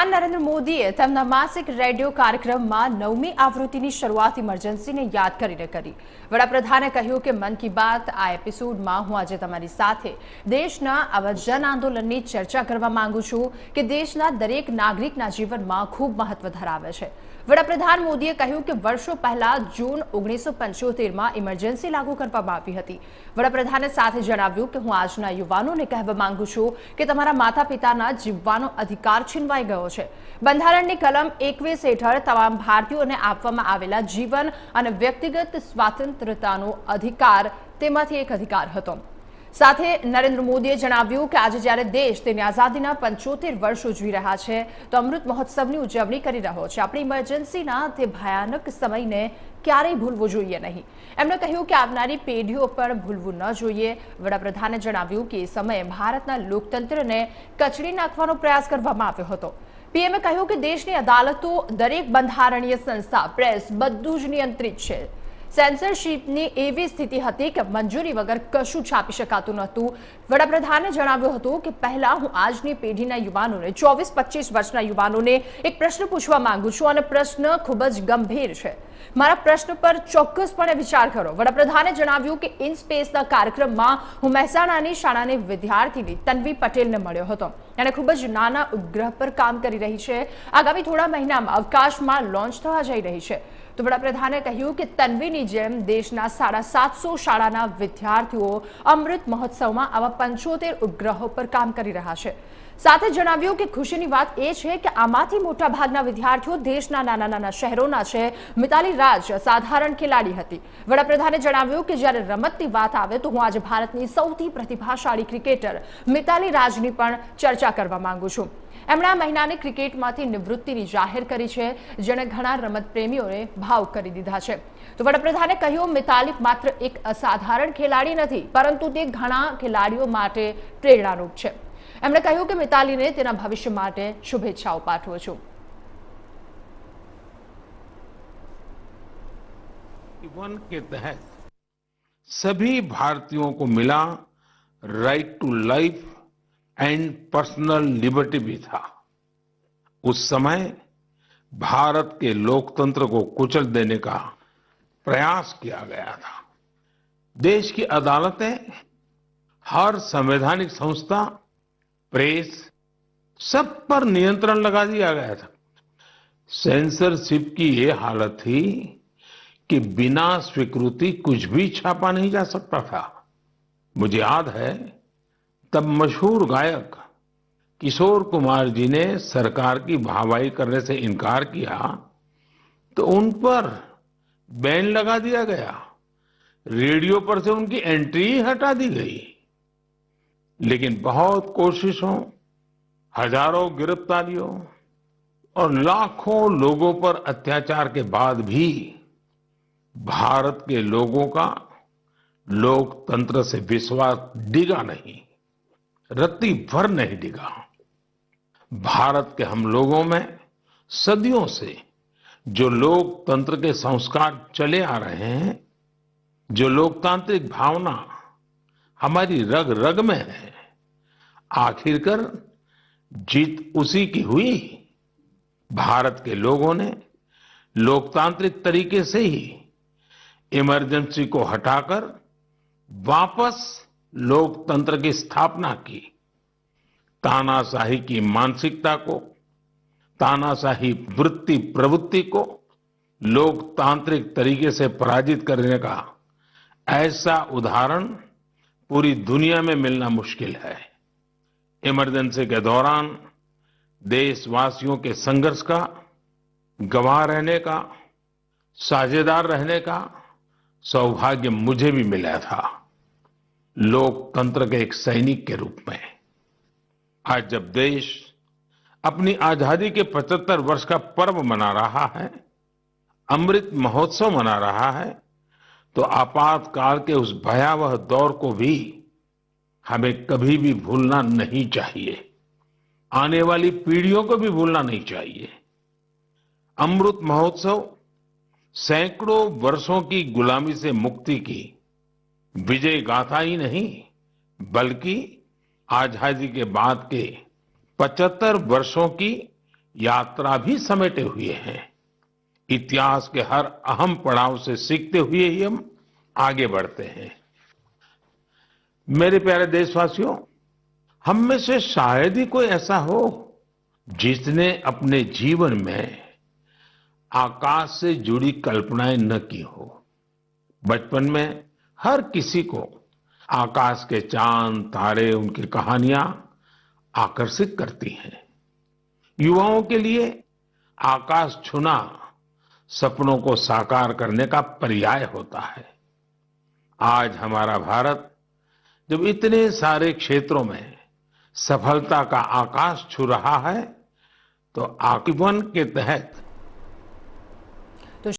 વડાપ્રધાન નરેન્દ્ર મોદીએ તેમના માસિક રેડિયો કાર્યક્રમમાં 9મી આવૃત્તિની શરૂઆત ઇમરજન્સીને યાદ કરીને કરી। વડાપ્રધાને કહ્યું કે મન કી બાત આ એપિસોડમાં હું આજે તમારી સાથે દેશના આવા જન આંદોલનની ચર્ચા કરવા માંગુ છું કે દેશના દરેક નાગરિકના જીવનમાં ખૂબ મહત્વ ધરાવે છે। વડાપ્રધાન મોદીએ કહ્યું કે વર્ષો પહેલા જૂન 1975માં ઇમરજન્સી લાગુ કરવામાં આવી હતી। વડાપ્રધાને સાથે જણાવ્યું કે હું આજના યુવાનોને કહેવા માંગુ છું કે તમારા માતા પિતાના જીવવાનો અધિકાર છીનવાઈ ગયો છે। બંધારણની કલમ 21 હેઠળ તમામ ભારતીયોને આપવામાં આવેલા જીવન અને વ્યક્તિગત સ્વાતંત્ર્યતાનો અધિકાર તેમાંથી એક અધિકાર હતો। સાથે નરેન્દ્ર મોદીએ જણાવ્યું કે આજે જ્યારે દેશ તેની આઝાદીના 75 વર્ષ ઉજવી રહ્યા છે તો અમૃત મહોત્સવની ઉજવણી કરી રહ્યો છે। આપણી ઇમરજન્સીના તે ભયાનક સમયને ક્યારેય ભૂલવો જોઈએ નહીં। એમણે કહ્યું કે આવનારી પેઢીઓ પણ ભૂલવું ન જોઈએ। વડાપ્રધાને જણાવ્યું કે એ સમયે ભારતના લોકતંત્રને કચડી નાખવાનો પ્રયાસ કરવામાં આવ્યો હતો। પીએમએ કહ્યું કે દેશની અદાલતો, દરેક બંધારણીય સંસ્થા, પ્રેસ બધું જ નિયંત્રિત છે। સેન્સરશિપની એવી સ્થિતિ હતી કે મંજૂરી વગર કશું છાપી શકાતું નહોતું। વડાપ્રધાને જણાવ્યું હતું કે પહેલા હું આજની પેઢીના યુવાનોને 24-25 વર્ષના યુવાનોને એક પ્રશ્ન પૂછવા માંગુ છું અને પ્રશ્ન ખૂબ જ ગંભીર છે। મારા પ્રશ્ન પર ચોક્કસપણે વિચાર કરો। વડાપ્રધાને જણાવ્યું કે ઇન સ્પેસના કાર્યક્રમમાં હું મહેસાણાની શાળાની વિદ્યાર્થીની તન્વી પટેલને મળ્યો હતો। એણે ખૂબ જ નાના ઉપગ્રહ પર કામ કરી રહી છે। આગામી થોડા મહિનામાં અવકાશમાં લોન્ચ થવા જઈ રહી છે। તો વડાપ્રધાને કહ્યું કે તન્વીની જેમ દેશના 750 શાળાના વિદ્યાર્થીઓ અમૃત મહોત્સવમાં આવા 75 ઉપગ્રહો પર કામ કરી રહ્યા છે। સાથે જણાવ્યું કે ખુશીની વાત એ છે કે આમાંથી મોટાભાગના વિદ્યાર્થીઓ દેશના નાના નાના શહેરોના છે। મિતાલી રાજ સાધારણ ખેલાડી હતી। વડાપ્રધાને જણાવ્યું કે જ્યારે રમતની વાત આવે તો હું આજે ભારતની સૌથી પ્રતિભાશાળી ક્રિકેટર મિતાલી રાજની પણ ચર્ચા કરવા માંગુ છું। એમણે આ મહિનાની ક્રિકેટમાંથી નિવૃત્તિની જાહેર કરી છે, જેણે ઘણા રમત પ્રેમીઓને ભાવુક કરી દીધા છે। તો વડાપ્રધાને કહ્યું મિતાલી માત્ર એક અસાધારણ ખેલાડી નથી, પરંતુ તે ઘણા ખેલાડીઓ માટે પ્રેરણારૂપ છે। એમણે કહ્યું કે મિતાલીને તેના ભવિષ્ય માટે શુભેચ્છાઓ પાઠવું છું। वन के तहत सभी भारतीयों को मिला right to life and personal liberty भी था। उस समय भारत के लोकतंत्र को कुचल देने का प्रयास किया गया था। देश की अदालतें, हर संवैधानिक संस्था, प्रेस, सब पर नियंत्रण लगा दिया गया था। सेंसरशिप की ये हालत थी कि बिना स्वीकृति कुछ भी छापा नहीं जा सकता था। मुझे याद है तब मशहूर गायक किशोर कुमार जी ने सरकार की वाहवाही करने से इनकार किया तो उन पर बैन लगा दिया गया। रेडियो पर से उनकी एंट्री ही हटा दी गई। लेकिन बहुत कोशिशों, हजारों गिरफ्तारियों और लाखों लोगों पर अत्याचार के बाद भी भारत के लोगों का लोकतंत्र से विश्वास डिगा नहीं, रत्ती भर नहीं डिगा। भारत के हम लोगों में सदियों से जो लोकतंत्र के संस्कार चले आ रहे हैं, जो लोकतांत्रिक भावना हमारी रग रग में है, आखिरकार जीत उसी की हुई। भारत के लोगों ने लोकतांत्रिक तरीके से ही इमरजेंसी को हटाकर वापस लोकतंत्र की स्थापना की। तानाशाही की मानसिकता को, तानाशाही वृत्ति प्रवृत्ति को लोकतांत्रिक तरीके से पराजित करने का ऐसा उदाहरण पूरी दुनिया में मिलना मुश्किल है। इमरजेंसी के दौरान देशवासियों के संघर्ष का, गवाह रहने का, साझेदार रहने का सौभाग्य मुझे भी मिला था, लोकतंत्र के एक सैनिक के रूप में। आज जब देश अपनी आजादी के 75 वर्ष का पर्व मना रहा है, अमृत महोत्सव मना रहा है, तो आपातकाल के उस भयावह दौर को भी हमें कभी भी भूलना नहीं चाहिए। आने वाली पीढ़ियों को भी भूलना नहीं चाहिए। अमृत महोत्सव सैकड़ों वर्षों की गुलामी से मुक्ति की विजय गाथा ही नहीं, बल्कि आजादी के बाद के 75 वर्षों की यात्रा भी समेटे हुए हैं। इतिहास के हर अहम पड़ाव से सीखते हुए ही हम आगे बढ़ते हैं। मेरे प्यारे देशवासियों, हम में से शायद ही कोई ऐसा हो जिसने अपने जीवन में आकाश से जुड़ी कल्पनाएं न की हो। बचपन में हर किसी को आकाश के चांद, तारे, उनकी कहानियां आकर्षित करती हैं। युवाओं के लिए आकाश छूना सपनों को साकार करने का पर्याय होता है। आज हमारा भारत जब इतने सारे क्षेत्रों में सफलता का आकाश छू रहा है, तो आजीवन के तहत